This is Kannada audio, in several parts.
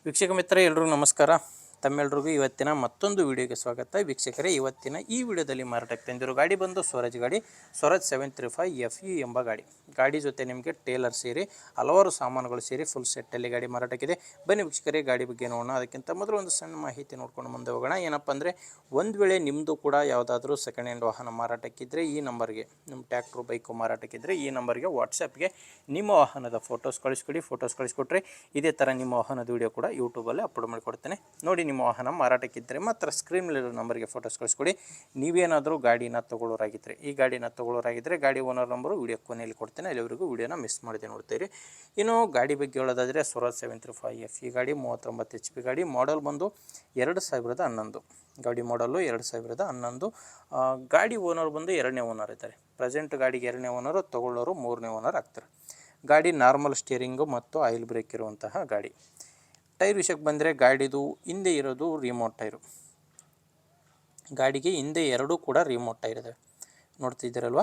ವೀಕ್ಷಕ ಮಿತ್ರ ಎಲ್ಲರಿಗೂ ನಮಸ್ಕಾರ. ತಮ್ಮೆಲ್ಲರಿಗೂ ಇವತ್ತಿನ ಮತ್ತೊಂದು ವಿಡಿಯೋಗೆ ಸ್ವಾಗತ. ವೀಕ್ಷಕರೇ, ಇವತ್ತಿನ ಈ ವಿಡಿಯೋದಲ್ಲಿ ಮಾರಾಟಕ್ಕೆ ತಂದಿರೋ ಗಾಡಿ ಬಂದು ಸ್ವರಾಜ್ ಗಾಡಿ, ಸ್ವರಾಜ್ 735 FE ಎಂಬ ಗಾಡಿ ಜೊತೆ ನಿಮಗೆ ಟೇಲರ್ ಸೇರಿ ಹಲವಾರು ಸಾಮಾನುಗಳು ಸೇರಿ ಫುಲ್ ಸೆಟ್ಟಲ್ಲಿ ಗಾಡಿ ಮಾರಾಟಕ್ಕಿದೆ. ಬನ್ನಿ ವೀಕ್ಷಕರೇ, ಗಾಡಿ ಬಗ್ಗೆ ನೋಡೋಣ. ಅದಕ್ಕಿಂತ ಮೊದಲು ಒಂದು ಸಣ್ಣ ಮಾಹಿತಿ ನೋಡ್ಕೊಂಡು ಮುಂದೆ ಹೋಗೋಣ. ಏನಪ್ಪ ಅಂದರೆ, ಒಂದು ವೇಳೆ ನಿಮ್ಮದು ಕೂಡ ಯಾವುದಾದ್ರೂ ಸೆಕೆಂಡ್ ಹ್ಯಾಂಡ್ ವಾಹನ ಮಾರಾಟಕ್ಕಿದ್ದರೆ ಈ ನಂಬರ್ಗೆ, ನಿಮ್ಮ ಟ್ಯಾಕ್ಟ್ರು ಬೈಕು ಮಾರಾಟಕ್ಕಿದ್ದರೆ ಈ ನಂಬರ್ಗೆ ವಾಟ್ಸಪ್ಗೆ ನಿಮ್ಮ ವಾಹನದ ಫೋಟೋಸ್ ಕಳಿಸ್ಕೊಟ್ರೆ ಇದೇ ಥರ ನಿಮ್ಮ ವಾಹನದ ವಿಡಿಯೋ ಕೂಡ ಯೂಟ್ಯೂಬಲ್ಲಿ ಅಪ್ಲೋಡ್ ಮಾಡಿಕೊಡ್ತೇನೆ. ನೋಡಿ, ನಿಮ್ಮ ವಾಹನ ಮಾರಾಟಕ್ಕಿದ್ದರೆ ಮಾತ್ರ ಸ್ಕ್ರೀನ್ನಲ್ಲಿರೋ ನಂಬರ್ಗೆ ಫೋಟೋಸ್ ಕಳಿಸ್ಕೊಡಿ. ನೀವೇನಾದರೂ ಗಾಡಿನ ತೊಗೊಳ್ಳೋರಾಗಿದ್ದರೆ, ಈ ಗಾಡಿನ ತೊಗೊಳ್ಳೋರಾಗಿದ್ದರೆ ಗಾಡಿ ಓನರ್ ನಂಬರು ವಿಡಿಯೋ ಕೊನೆಯಲ್ಲಿ ಕೊಡ್ತೇನೆ. ಅಲ್ಲಿವರೆಗೂ ವಿಡಿಯೋನ ಮಿಸ್ ಮಾಡದೆ ನೋಡ್ತೀರಿ. ಇನ್ನು ಗಾಡಿ ಬಗ್ಗೆ ಹೇಳೋದಾದರೆ, ಸ್ವರಾಜ್ 735 FE ಗಾಡಿ 39 HP ಗಾಡಿ, ಮಾಡಲ್ ಬಂದು 2011. ಗಾಡಿ ಮಾಡಲು 2011. ಗಾಡಿ ಓನರ್ ಬಂದು 2ನೇ ಓನರ್ ಇದ್ದಾರೆ. ಪ್ರೆಸೆಂಟ್ ಗಾಡಿಗೆ 2ನೇ ಓನರು, ತೊಗೊಳ್ಳೋರು 3ನೇ ಓನರ್ ಆಗ್ತಾರೆ. ಗಾಡಿ ನಾರ್ಮಲ್ ಸ್ಟೇರಿಂಗು ಮತ್ತು ಆಯಿಲ್ ಬ್ರೇಕ್ ಇರುವಂತಹ ಗಾಡಿ. ಟೈರ್ ವಿಷಯಕ್ಕೆ ಬಂದರೆ, ಗಾಡಿದು ಹಿಂದೆ ಇರೋದು ರಿಮೋಟ್ ಟೈರು. ಗಾಡಿಗೆ ಹಿಂದೆ ಎರಡೂ ಕೂಡ ರಿಮೋಟ್ ಟೈರ್ ಇದೆ, ನೋಡ್ತಿದ್ದೀರಲ್ವ.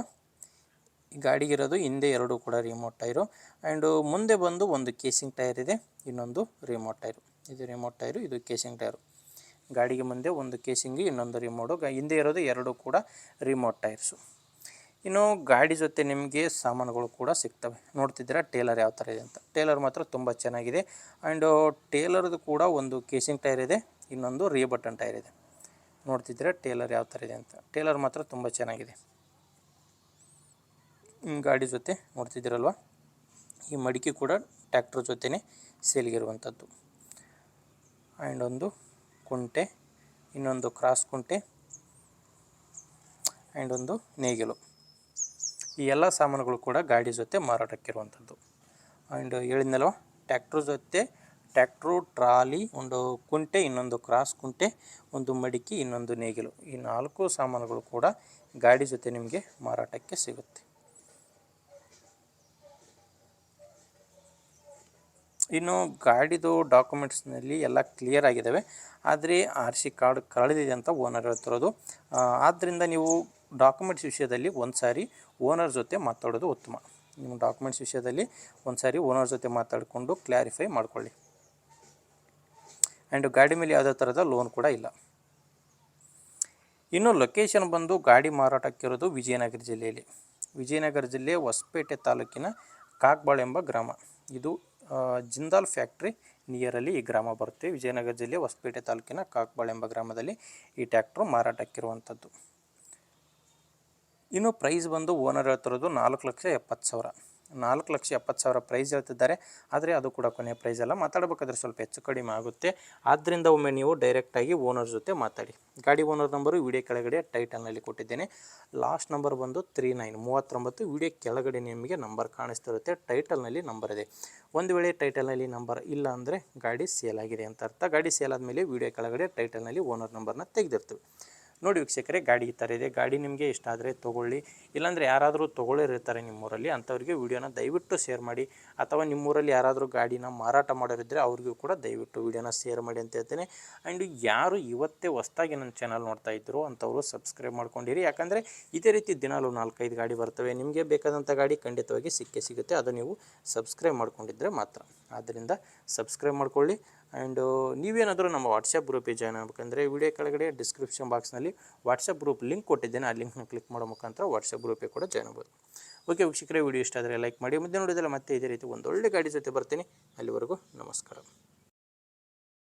ಗಾಡಿಗಿರೋದು ಹಿಂದೆ ಎರಡೂ ಕೂಡ ರಿಮೋಟ್ ಟೈರು. ಆ್ಯಂಡು ಮುಂದೆ ಬಂದು ಒಂದು ಕೇಸಿಂಗ್ ಟೈರ್ ಇದೆ, ಇನ್ನೊಂದು ರಿಮೋಟ್ ಟೈರು. ಇದು ರಿಮೋಟ್ ಟೈರು, ಇದು ಕೇಸಿಂಗ್ ಟೈರು. ಗಾಡಿಗೆ ಮುಂದೆ ಒಂದು ಕೇಸಿಂಗು, ಇನ್ನೊಂದು ರಿಮೋಟು. ಹಿಂದೆ ಇರೋದು ಎರಡೂ ಕೂಡ ರಿಮೋಟ್ ಟೈರ್ಸು. ಇನ್ನು ಗಾಡಿ ಜೊತೆ ನಿಮಗೆ ಸಾಮಾನುಗಳು ಕೂಡ ಸಿಗ್ತವೆ. ನೋಡ್ತಿದ್ದೀರಾ ಟೇಲರ್ ಯಾವ ಥರ ಇದೆ ಅಂತ. ಟೇಲರ್ ಮಾತ್ರ ತುಂಬ ಚೆನ್ನಾಗಿದೆ. ಆ್ಯಂಡು ಟೇಲರ್ದು ಕೂಡ ಒಂದು ಕೇಸಿಂಗ್ ಟೈರ್ ಇದೆ, ಇನ್ನೊಂದು ಬಟನ್ ಟೈರ್ ಇದೆ. ನೋಡ್ತಿದ್ದೀರಾ ಟೇಲರ್ ಯಾವ ಥರ ಇದೆ ಅಂತ. ಟೇಲರ್ ಮಾತ್ರ ತುಂಬ ಚೆನ್ನಾಗಿದೆ. ಗಾಡಿ ಜೊತೆ ನೋಡ್ತಿದ್ದೀರಲ್ವ, ಈ ಮಡಿಕೆ ಕೂಡ ಟ್ಯಾಕ್ಟ್ರ್ ಜೊತೆನೇ ಸೇಲ್ಗಿರುವಂಥದ್ದು. ಆ್ಯಂಡ್ ಒಂದು ಕುಂಟೆ, ಇನ್ನೊಂದು ಕ್ರಾಸ್ ಕುಂಟೆ, ಆ್ಯಂಡ್ ಒಂದು ನೇಗಿಲು. ಈ ಎಲ್ಲ ಸಾಮಾನುಗಳು ಕೂಡ ಗಾಡಿ ಜೊತೆ ಮಾರಾಟಕ್ಕಿರುವಂಥದ್ದು. ಆ್ಯಂಡ್ ಹೇಳಿದ್ನಲ್ವ, ಟ್ಯಾಕ್ಟ್ರು, ಟ್ರಾಲಿ, ಒಂದು ಕುಂಟೆ, ಇನ್ನೊಂದು ಕ್ರಾಸ್ ಕುಂಟೆ, ಒಂದು ಮಡಿಕೆ, ಇನ್ನೊಂದು ನೇಗಿಲು. ಈ 4 ಸಾಮಾನುಗಳು ಕೂಡ ಗಾಡಿ ಜೊತೆ ನಿಮಗೆ ಮಾರಾಟಕ್ಕೆ ಸಿಗುತ್ತೆ. ಇನ್ನು ಗಾಡಿದು ಡಾಕ್ಯುಮೆಂಟ್ಸ್ನಲ್ಲಿ ಎಲ್ಲ ಕ್ಲಿಯರ್ ಆಗಿದ್ದಾವೆ. ಆದರೆ RC ಕಾರ್ಡ್ ಕಳೆದಿದೆ ಅಂತ ಓನರ್ ಹೇಳ್ತಿರೋದು. ಆದ್ದರಿಂದ ನೀವು ಡಾಕ್ಯುಮೆಂಟ್ಸ್ ವಿಷಯದಲ್ಲಿ ಒಂದು ಸಾರಿ ಓನರ್ ಜೊತೆ ಮಾತಾಡೋದು ಉತ್ತಮ. ನಿಮ್ಮ ಡಾಕ್ಯುಮೆಂಟ್ಸ್ ವಿಷಯದಲ್ಲಿ ಒಂದು ಸಾರಿ ಓನರ್ ಜೊತೆ ಮಾತಾಡಿಕೊಂಡು ಕ್ಲಾರಿಫೈ ಮಾಡ್ಕೊಳ್ಳಿ. ಆ್ಯಂಡ್ ಗಾಡಿ ಮೇಲೆ ಯಾವುದೇ ಥರದ ಲೋನ್ ಕೂಡ ಇಲ್ಲ. ಇನ್ನು ಲೊಕೇಶನ್ ಬಂದು ಗಾಡಿ ಮಾರಾಟಕ್ಕಿರೋದು ವಿಜಯನಗರ ಜಿಲ್ಲೆಯಲ್ಲಿ. ವಿಜಯನಗರ ಜಿಲ್ಲೆ ಹೊಸಪೇಟೆ ತಾಲೂಕಿನ ಕಾಕ್ಬಾಳ ಎಂಬ ಗ್ರಾಮ. ಇದು ಜಿಂದಾಲ್ ಫ್ಯಾಕ್ಟ್ರಿ ನಿಯರಲ್ಲಿ ಈ ಗ್ರಾಮ ಬರುತ್ತೆ. ವಿಜಯನಗರ ಜಿಲ್ಲೆ ಹೊಸಪೇಟೆ ತಾಲೂಕಿನ ಕಾಕ್ಬಾಳ ಎಂಬ ಗ್ರಾಮದಲ್ಲಿ ಈ ಟ್ಯಾಕ್ಟ್ರು ಮಾರಾಟಕ್ಕಿರುವಂಥದ್ದು. ಇನ್ನು ಪ್ರೈಸ್ ಬಂದು ಓನರ್ ಹೇಳ್ತಿರೋದು 4,70,000. 4,70,000 ಪ್ರೈಸ್ ಹೇಳ್ತಿದ್ದಾರೆ. ಆದರೆ ಅದು ಕೂಡ ಕೊನೆಯ ಪ್ರೈಸ್ ಅಲ್ಲ, ಮಾತಾಡಬೇಕಾದ್ರೆ ಸ್ವಲ್ಪ ಹೆಚ್ಚು ಕಡಿಮೆ ಆಗುತ್ತೆ. ಆದ್ದರಿಂದ ಒಮ್ಮೆ ನೀವು ಡೈರೆಕ್ಟಾಗಿ ಓನರ್ ಜೊತೆ ಮಾತಾಡಿ. ಗಾಡಿ ಓನರ್ ನಂಬರು ವಿಡಿಯೋ ಕೆಳಗಡೆ ಟೈಟಲ್ನಲ್ಲಿ ಕೊಟ್ಟಿದ್ದೇನೆ. ಲಾಸ್ಟ್ ನಂಬರ್ ಬಂದು 3939. ವಿಡಿಯೋ ಕೆಳಗಡೆ ನಿಮಗೆ ನಂಬರ್ ಕಾಣಿಸ್ತಿರುತ್ತೆ, ಟೈಟಲ್ನಲ್ಲಿ ನಂಬರ್ ಇದೆ. ಒಂದು ವೇಳೆ ಟೈಟಲ್ನಲ್ಲಿ ನಂಬರ್ ಇಲ್ಲ ಅಂದರೆ ಗಾಡಿ ಸೇಲ್ ಆಗಿದೆ ಅಂತ ಅರ್ಥ. ಗಾಡಿ ಸೇಲ್ ಆದಮೇಲೆ ವಿಡಿಯೋ ಕೆಳಗಡೆ ಟೈಟಲ್ನಲ್ಲಿ ಓನರ್ ನಂಬರ್ನ ತೆಗೆದಿರ್ತೀವಿ. ನೋಡಿ ವೀಕ್ಷಕರೇ, ಗಾಡಿ ಈ ಥರ ಇದೆ. ಗಾಡಿ ನಿಮಗೆ ಇಷ್ಟ ಆದರೆ ತೊಗೊಳ್ಳಿ. ಇಲ್ಲಾಂದರೆ ಯಾರಾದರೂ ತೊಗೊಳ್ಳೋರಿರ್ತಾರೆ ನಿಮ್ಮೂರಲ್ಲಿ, ಅಂಥವ್ರಿಗೆ ವಿಡಿಯೋನ ದಯವಿಟ್ಟು ಶೇರ್ ಮಾಡಿ. ಅಥವಾ ನಿಮ್ಮೂರಲ್ಲಿ ಯಾರಾದರೂ ಗಾಡಿನ ಮಾರಾಟ ಮಾಡೋರಿದ್ದರೆ ಅವ್ರಿಗೂ ಕೂಡ ದಯವಿಟ್ಟು ವಿಡಿಯೋನ ಶೇರ್ ಮಾಡಿ ಅಂತ ಹೇಳ್ತೇನೆ. ಆ್ಯಂಡ್ ಯಾರು ಇವತ್ತೇ ಹೊಸ್ದಾಗಿ ನನ್ನ ಚಾನಲ್ ನೋಡ್ತಾ ಇದ್ದರು ಅಂಥವರು ಸಬ್ಸ್ಕ್ರೈಬ್ ಮಾಡ್ಕೊಂಡಿರಿ. ಯಾಕಂದರೆ ಇದೇ ರೀತಿ ದಿನಾಲು 4-5 ಗಾಡಿ ಬರ್ತವೆ. ನಿಮಗೆ ಬೇಕಾದಂಥ ಗಾಡಿ ಖಂಡಿತವಾಗಿ ಸಿಗುತ್ತೆ. ಅದು ನೀವು ಸಬ್ಸ್ಕ್ರೈಬ್ ಮಾಡ್ಕೊಂಡಿದ್ದರೆ ಮಾತ್ರ. ಆದ್ದರಿಂದ ಸಬ್ಸ್ಕ್ರೈಬ್ ಮಾಡ್ಕೊಳ್ಳಿ. ಆ್ಯಂಡು ನೀವೇನಾದರೂ ನಮ್ಮ ವಾಟ್ಸಪ್ ಗ್ರೂಪಿಗೆ ಜಾಯ್ನ್ ಆಗಬೇಕಂದ್ರೆ ವಿಡಿಯೋ ಕೆಳಗಡೆ ಡಿಸ್ಕ್ರಿಪ್ಷನ್ ಬಾಕ್ಸ್ನಲ್ಲಿ ವಾಟ್ಸಪ್ ಗ್ರೂಪ್ ಲಿಂಕ್ ಕೊಟ್ಟಿದ್ದೇನೆ. ಆ ಲಿಂಕ್ನ ಕ್ಲಿಕ್ ಮಾಡೋ ಮುಖಾಂತರ ವಾಟ್ಸಪ್ ಗ್ರೂಪಿಗೆ ಕೂಡ ಜಾಯ್ನ್ ಆಗ್ಬೋದು. ಓಕೆ ವೀಕ್ಷಕರೇ, ವಿಡಿಯೋ ಇಷ್ಟ ಆದರೆ ಲೈಕ್ ಮಾಡಿ. ಮುಂದೆ ನೋಡಿದರೆ ಮತ್ತೆ ಇದೇ ರೀತಿ ಒಂದೊಳ್ಳೆ ಗಾಡಿ ಜೊತೆ ಬರ್ತೀನಿ. ಅಲ್ಲಿವರೆಗೂ ನಮಸ್ಕಾರ.